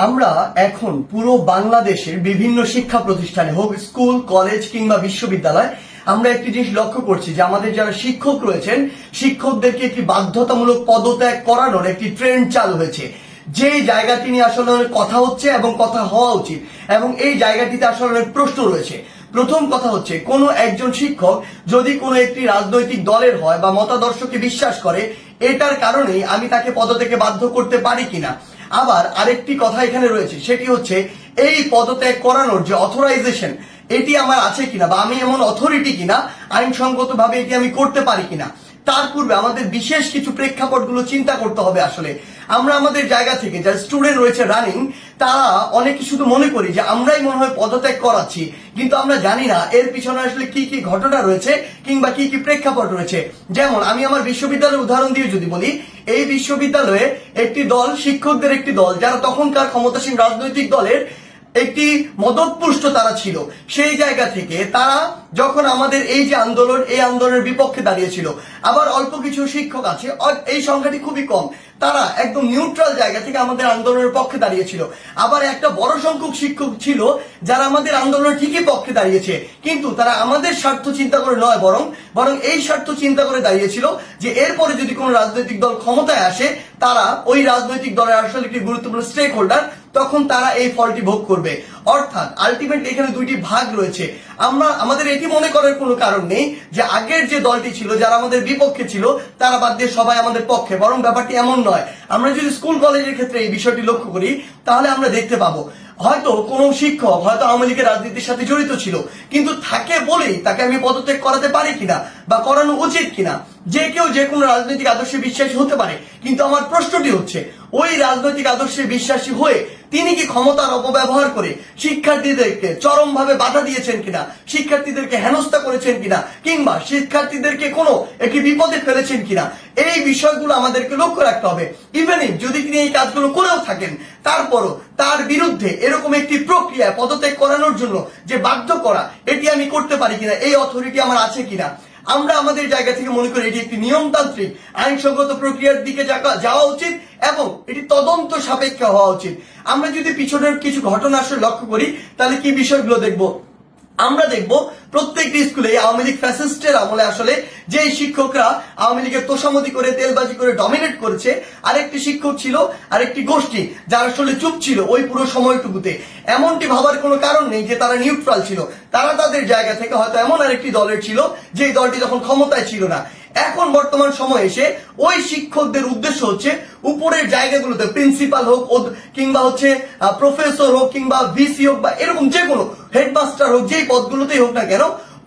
আমরা এখন পুরো বাংলাদেশের বিভিন্ন শিক্ষা প্রতিষ্ঠানে হোক স্কুল কলেজ কিংবা বিশ্ববিদ্যালয় আমরা একটি জিনিস লক্ষ্য করছি যে আমাদের যারা শিক্ষক রয়েছেন শিক্ষকদেরকে একটি বাধ্যতামূলক পদত্যাগ করানোর একটি ট্রেন্ড চালু হয়েছে। যে জায়গাটি নিয়ে আসলে কথা হচ্ছে এবং কথা হওয়া উচিত এবং এই জায়গাটিতে আসলে অনেক প্রশ্ন রয়েছে। প্রথম কথা হচ্ছে কোনো একজন শিক্ষক যদি কোনো একটি রাজনৈতিক দলের হয় বা মতাদর্শকে বিশ্বাস করে এটার কারণেই আমি তাকে পদত্যাগে বাধ্য করতে পারি কিনা। আবার আরেকটি কথা এখানে রয়েছে, সেটি হচ্ছে এই পদত্যাগ করানোর যে অথরাইজেশন এটি আমার আছে কিনা বা আমি এমন অথরিটি কিনা আইনসঙ্গত ভাবে এটি আমি করতে পারি কিনা। তার পূর্বে আমাদের বিশেষ কিছু প্রেক্ষাপটগুলো চিন্তা করতে হবে। আসলে আমরা আমাদের জায়গা থেকে যারা স্টুডেন্ট রয়েছে রানিং তারা অনেকে শুধু মনে করি যে আমরাই মনে হয় পদত্যাগ করাচ্ছি, কিন্তু আমরা জানি না এর পিছনে আসলে কি কি ঘটনা রয়েছে কিংবা কি কি প্রেক্ষাপট রয়েছে। যেমন আমি আমার বিশ্ববিদ্যালয়ের উদাহরণ দিয়ে যদি বলি, এই বিশ্ববিদ্যালয়ে একটি দল শিক্ষকদের একটি দল যারা তখনকার ক্ষমতাসীন রাজনৈতিক দলের একটি মদতপুষ্ট তারা ছিল। সেই জায়গা থেকে তারা যখন আমাদের এই যে আন্দোলন এই আন্দোলনের বিপক্ষে দাঁড়িয়েছিল। আবার অল্প কিছু শিক্ষক আছে, এই সংখ্যাটি খুবই কম, তারা একদম নিউট্রাল জায়গা থেকে আমাদের আন্দোলনের পক্ষে দাঁড়িয়েছিল। আবার একটা বড় সংখ্যক শিক্ষক ছিল যারা আমাদের আন্দোলনের ঠিকই পক্ষে দাঁড়িয়েছে, কিন্তু তারা আমাদের স্বার্থ চিন্তা করে নয় বরং এই স্বার্থ চিন্তা করে দাঁড়িয়েছিল যে এরপরে যদি কোনো রাজনৈতিক দল ক্ষমতায় আসে তারা ওই রাজনৈতিক দলের আসলে একটি গুরুত্বপূর্ণ স্টেক হোল্ডার, তখন তারা এই ফলটি ভোগ করবে। অর্থাৎ আলটিমেটলি এখানে দুইটি ভাগ রয়েছে। আমাদের এটি মনে করার কোনো কারণ নেই যে আগের যে দলটি ছিল যারা আমাদের বিপক্ষে ছিল তারা বাদ দিয়ে সবাই আমাদের পক্ষে, বরং ব্যাপারটি এমন নয়। আমরা যদি স্কুল কলেজের ক্ষেত্রে এই বিষয়টি লক্ষ্য করি তাহলে আমরা দেখতে পাবো হয়তো কোনো শিক্ষক হয়তো আওয়ামী লীগের রাজনীতির সাথে জড়িত ছিল, কিন্তু থাকে বলেই তাকে আমি পদত্যাগ করাতে পারি কিনা বা করানো উচিত কিনা। যে কেউ যে কোনো রাজনৈতিক আদর্শে বিশ্বাসী হতে পারে, কিন্তু আমার প্রশ্নটি হচ্ছে ওই রাজনৈতিক আদর্শে বিশ্বাসী হয়ে তিনি কি ক্ষমতার অপব্যবহার করে শিক্ষার্থীদেরকে চরমভাবে বাধা দিয়েছেন কিনা, শিক্ষার্থীদেরকে হেনস্থা করেছেন কিনা, কিংবা শিক্ষার্থীদেরকে কোনো একটি বিপদে ফেলেছেন কিনা, এই বিষয়গুলো আমাদেরকে লক্ষ্য রাখতে হবে। ইভেন ইফ যদি তিনি এই কাজগুলো করেও থাকেন তারপরও তার বিরুদ্ধে এরকম একটি প্রক্রিয়া পদত্যাগ করানোর জন্য যে বাধ্য করা এটি আমি করতে পারি কিনা, এই অথরিটি আমার আছে কিনা। আমরা আমাদের জায়গা থেকে মনে করি এটি একটি নিয়মতান্ত্রিক আইনসঙ্গত প্রক্রিয়ার দিকে যাওয়া উচিত এবং এটি তদন্ত সাপেক্ষ হওয়া উচিত। আমরা যদি পিছনের কিছু ঘটনা আসলে লক্ষ্য করি তাহলে কি বিষয়গুলো দেখব। আমরা দেখব প্রত্যেকটি স্কুলে আওয়ামী লীগ ফ্যাসিস্টের আমলে আসলে যে শিক্ষকরা আওয়ামী লীগের তোষামতি করে তেলবাজি করে ডমিনেট করেছে, আরেকটি শিক্ষক ছিল আরেকটি গোষ্ঠী যারা আসলে চুপ ছিল ওই পুরো সময়টুকুতে। এমনটি ভাবার কোনো কারণ নেই যে তারা নিউট্রাল ছিল, তারা তাদের জায়গা থেকে হয়তো এমন আরেকটি দলের ছিল যে দলটি তখন ক্ষমতায় ছিল না। এখন বর্তমান সময় এসে ওই শিক্ষকদের উদ্দেশ্য হচ্ছে উপরের জায়গাগুলোতে প্রিন্সিপাল হোক কিংবা হচ্ছে প্রফেসর হোক কিংবা ভিসি হোক বা এরকম যে কোনো হেডমাস্টার হোক, যেই পদগুলোতেই হোক না কেন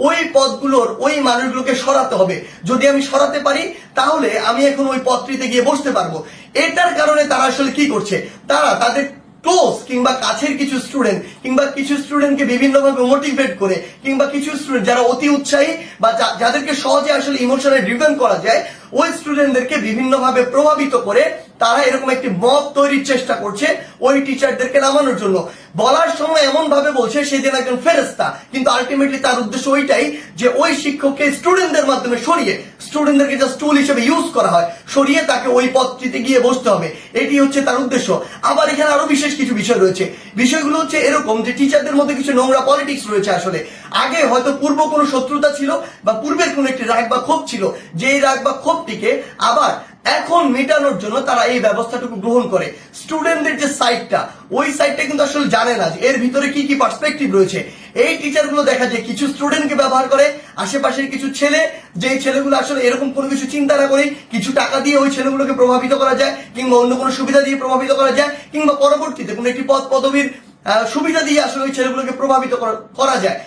ওই পদগুলোর ওই মানুষগুলোকে সরাতে হবে। যদি আমি সরাতে পারি তাহলে আমি এখন ওই পদটিতে গিয়ে বসতে পারবো। এটার কারণে তারা আসলে কি করছে, তারা তাদের ক্লোজ কিংবা কাছের কিছু স্টুডেন্ট কিংবা কিছু স্টুডেন্টকে বিভিন্নভাবে মোটিভেট করে কিংবা কিছু স্টুডেন্ট যারা অতি উৎসাহী বা যাদেরকে সহজে আসলে ইমোশনালি ড্রিভেন করা যায় ওই স্টুডেন্টদেরকে বিভিন্নভাবে প্রভাবিত করে তারা এরকম একটি মত তৈরির চেষ্টা করছে ওই টিচারদেরকে নামানোর জন্য। বলার সময় এমন ভাবে বলছে সে যেন একজন ফেরেশতা, কিন্তু আলটিমেটলি তার উদ্দেশ্য ওইটাই যে ওই শিক্ষককে স্টুডেন্টদের মাধ্যমে সরিয়ে স্টুডেন্টদেরকে জাস্ট টুল হিসেবে ইউজ করা হয়, সরিয়ে তাকে ওই পদটিতে গিয়ে বসতে হবে, এটি হচ্ছে তার উদ্দেশ্য। আবার এখানে আরো বিশেষ কিছু বিষয় রয়েছে। বিষয়গুলো হচ্ছে এরকম যে টিচারদের মধ্যে কিছু নোংরা পলিটিক্স রয়েছে। আসলে আগে হয়তো পূর্ব কোনো শত্রুতা ছিল বা পূর্বের কোনো একটি রাগ বা ক্ষোভ ছিল, যেই রাগ বা ক্ষোভটিকে আবার এখন মেটানোর জন্য তারা এই ব্যবস্থাটুকু গ্রহণ করে। স্টুডেন্টদের যে সাইডটা ওই সাইডটা কিন্তু আসলে জানে না যে এর ভিতরে কি কি পার্সপেক্টিভ রয়েছে। এই টিচারগুলো দেখা যায় কিছু স্টুডেন্টকে ব্যবহার করে, আশেপাশের কিছু ছেলে যেই ছেলেগুলো আসলে এরকম কোনো কিছু চিন্তা না করে কিছু টাকা দিয়ে ওই ছেলেগুলোকে প্রভাবিত করা যায় কিংবা অন্য কোনো সুবিধা দিয়ে প্রভাবিত করা যায় কিংবা পরবর্তীতে কোনো একটি পদ পদবীর সুবিধা দিয়ে আসলে ওই ছেলেগুলোকে প্রভাবিত করা যায়।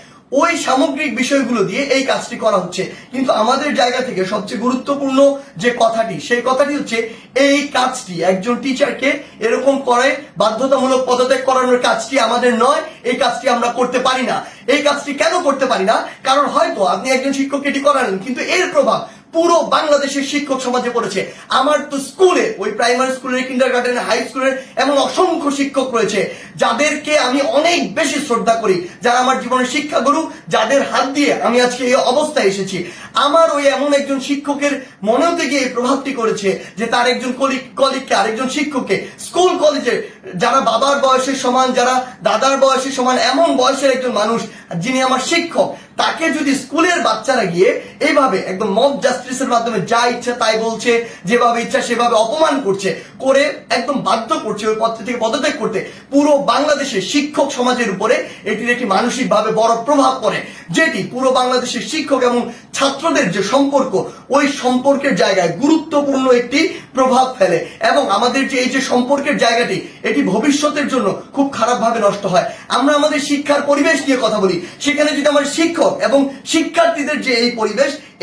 ওই সামগ্রিক বিষয়গুলো দিয়ে এই কাজটি করা হচ্ছে। কিন্তু আমাদের জায়গা থেকে সবচেয়ে গুরুত্বপূর্ণ যে কথাটি সেই কথাটি হচ্ছে এই কাজটি একজন টিচারকে এরকম করে বাধ্যতামূলক পদত্যাগ করানোর কাজটি আমাদের নয়, এই কাজটি আমরা করতে পারি না। এই কাজটি কেন করতে পারি না? কারণ হয়তো আপনি একজন শিক্ষককে এটি করালেন কিন্তু এর প্রভাব পুরো বাংলাদেশের শিক্ষক সমাজে পড়েছে। আমার তো স্কুলে, ওই প্রাইমারি স্কুলের, কিন্ডারগার্টেন, হাই স্কুলের এমন অসংখ্য শিক্ষক রয়েছে যাদেরকে আমি অনেক বেশি শ্রদ্ধা করি, যারা আমার জীবনের শিক্ষাগুরু, যাদের হাত দিয়ে আমি আজকে এই অবস্থায় এসেছি। আমার ওই এমন একজন শিক্ষকের মনেও গিয়ে এই প্রভাবটি করেছে যে তার একজন কলিগকে, আরেকজন শিক্ষককে, স্কুল কলেজে যারা বাবার বয়সের সমান, যারা দাদার বয়সের সমান, এমন বয়সের একজন মানুষ যিনি আমার শিক্ষক, তাকে যদি স্কুলের বাচ্চারা গিয়ে এইভাবে একদম মব জাস্টিসের মাধ্যমে যা ইচ্ছা তাই বলছে, যেভাবে ইচ্ছা সেভাবে অপমান করছে, করে একদম বাধ্য করছে ওই পদ থেকে পদত্যাগ করতে, পুরো বাংলাদেশের শিক্ষক সমাজের উপরে এটির একটি মানসিকভাবে বড় প্রভাব পড়ে, যেটি পুরো বাংলাদেশের শিক্ষক এবং ছাত্রদের যে সম্পর্ক, ওই সম্পর্কের জায়গায় গুরুত্বপূর্ণ একটি প্রভাব ফেলে। এবং আমাদের যে এই যে সম্পর্কের জায়গাটি, এটি ভবিষ্যতের জন্য খুব খারাপভাবে নষ্ট হয়। আমরা আমাদের শিক্ষার পরিবেশ নিয়ে কথা বলি, সেখানে যদি আমার শিক্ষক এবং শিক্ষার্থীদের যে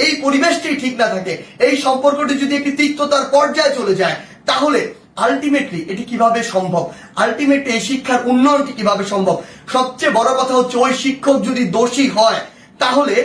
এই পরিবেশটি ঠিক না থাকে, এই সম্পর্কটি যদি একটি তিক্ততার পর্যায়ে চলে যায়, তাহলে আলটিমেটলি এটি কিভাবে সম্ভব? আলটিমেটলি এই শিক্ষার উন্নয়নটি কিভাবে সম্ভব? সবচেয়ে বড় কথা হচ্ছে, ওই শিক্ষক যদি দোষী হয় তাহলে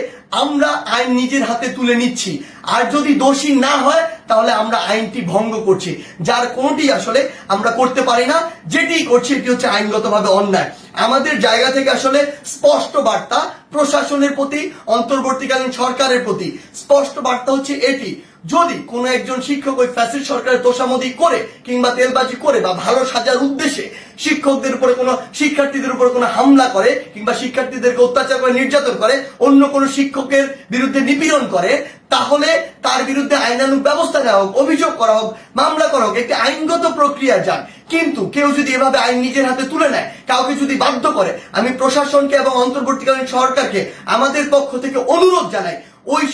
আমরা আইন নিজের হাতে তুলে নিচ্ছি, আর যদি দোষী না হয় তাহলে আমরা আইনটি ভঙ্গ করছি, যার কোনোটি আসলে আমরা করতে পারি না। যেটি করছি এটি হচ্ছে আইনগতভাবে অন্যায়। আমাদের জায়গা থেকে আসলে স্পষ্ট বার্তা প্রশাসনের প্রতি, অন্তর্বর্তীকালীন সরকারের প্রতি স্পষ্ট বার্তা হচ্ছে এটি, যদি কোনো একজন শিক্ষক ওই ফ্যাসিস্ট সরকারের তোষামোদি করে কিংবা তেলবাজি করে বা ভালো সাজার উদ্দেশ্যে শিক্ষকদের উপরে কোনো, শিক্ষার্থীদের উপরে কোনো হামলা করে কিংবা শিক্ষার্থীদেরকে অত্যাচার করে, নির্যাতন করে, অন্য কোনো শিক্ষকের বিরুদ্ধে নিপীড়ন করে, তাহলে তার বিরুদ্ধে আইনানুগ ব্যবস্থা নেওয়া হোক, অভিযোগ করা হোক, মামলা করা হোক, একটি আইনগত প্রক্রিয়া যান। কিন্তু কেউ যদি এভাবে আইন নিজের হাতে তুলে নেয়, কাউকে যদি বাধ্য করে, আমি প্রশাসনকে এবং অন্তর্বর্তীকালীন সরকারকে আমাদের পক্ষ থেকে অনুরোধ জানাই, ওই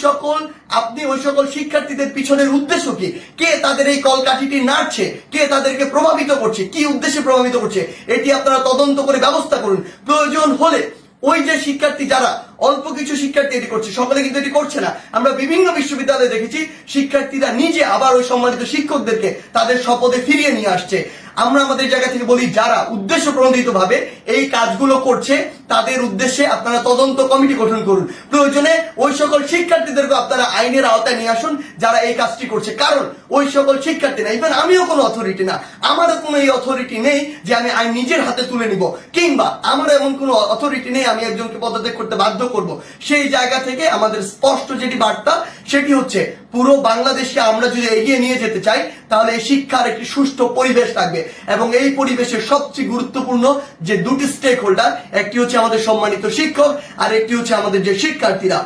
সকল শিক্ষার্থীদের পিছনের উদ্দেশ্য কি, কে তাদের এই কলকাঠিটি নাড়ছে, কে তাদেরকে প্রভাবিত করছে, কি উদ্দেশ্যে প্রভাবিত করছে, এটি আপনারা তদন্ত করে ব্যবস্থা করুন। প্রয়োজন হলে ওই যে শিক্ষার্থী, যারা অল্প কিছু শিক্ষার্থী এটি করছে, সকলে কিন্তু এটি করছে না। আমরা বিভিন্ন বিশ্ববিদ্যালয়ে দেখেছি শিক্ষার্থীরা নিজে আবার ওই সম্মানিত শিক্ষকদেরকে তাদের শপথে ফিরিয়ে নিয়ে আসছে। আমরা আমাদের জায়গা থেকে বলি, যারা উদ্দেশ্য প্রণোদিত ভাবে এই কাজগুলো করছে তাদের উদ্দেশ্যে আপনারা তদন্ত কমিটি গঠন করুন। প্রয়োজনে ওই সকল শিক্ষার্থীদেরকে আপনারা আইনের আওতায় নিয়ে আসুন যারা এই কাজটি করছে। কারণ ওই সকল শিক্ষার্থী না, ইভেন আমিও কোনো অথরিটি না, আমারও কোনো এই অথরিটি নেই যে আমি আইন নিজের হাতে তুলে নিব, কিংবা আমার এমন কোনো অথরিটি নেই আমি একজনকে পদত্যাগ করতে বাধ্য করব। সেই জায়গা থেকে আমাদের স্পষ্ট যেটি বার্তা, সেটি হচ্ছে পুরো বাংলাদেশকে আমরা যদি এগিয়ে নিয়ে যেতে চাই, তাহলে এই শিক্ষার একটি সুষ্ঠু পরিবেশ থাকবে। এবং এই পরিবেশের সবচেয়ে গুরুত্বপূর্ণ যে দুটি স্টেক হোল্ডার, একটি হচ্ছে আমাদের সম্মানিত শিক্ষক, আর একটি হচ্ছে আমাদের যে শিক্ষার্থীরা।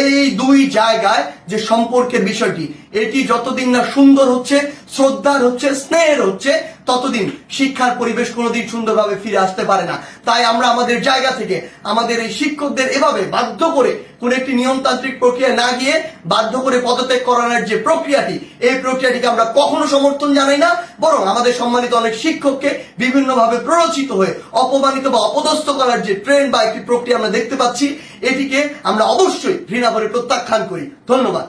এই দুই জায়গায় যে সম্পর্কের বিষয়টি, এটি যতদিন না সুন্দর হচ্ছে, শ্রদ্ধার হচ্ছে, স্নেহের হচ্ছে, ততদিন শিক্ষার পরিবেশ কোনোদিন সুন্দরভাবে ফিরে আসতে পারে না। তাই আমরা আমাদের জায়গা থেকে আমাদের এই শিক্ষকদের এভাবে বাধ্য করে কোন একটি নিয়মতান্ত্রিক প্রক্রিয়া না গিয়ে বাধ্য করে পদত্যাগ করানোর যে প্রক্রিয়াটি, এই প্রক্রিয়াটিকে আমরা কখনো সমর্থন জানাই না। বরং আমাদের সম্মানিত অনেক শিক্ষককে বিভিন্নভাবে প্ররোচিত হয়ে অপমানিত বা অপদস্থ করার যে ট্রেন্ড বা একটি প্রক্রিয়া আমরা দেখতে পাচ্ছি, এটিকে আমরা অবশ্যই ঘৃণা করে প্রত্যাখ্যান করি। ধন্যবাদ।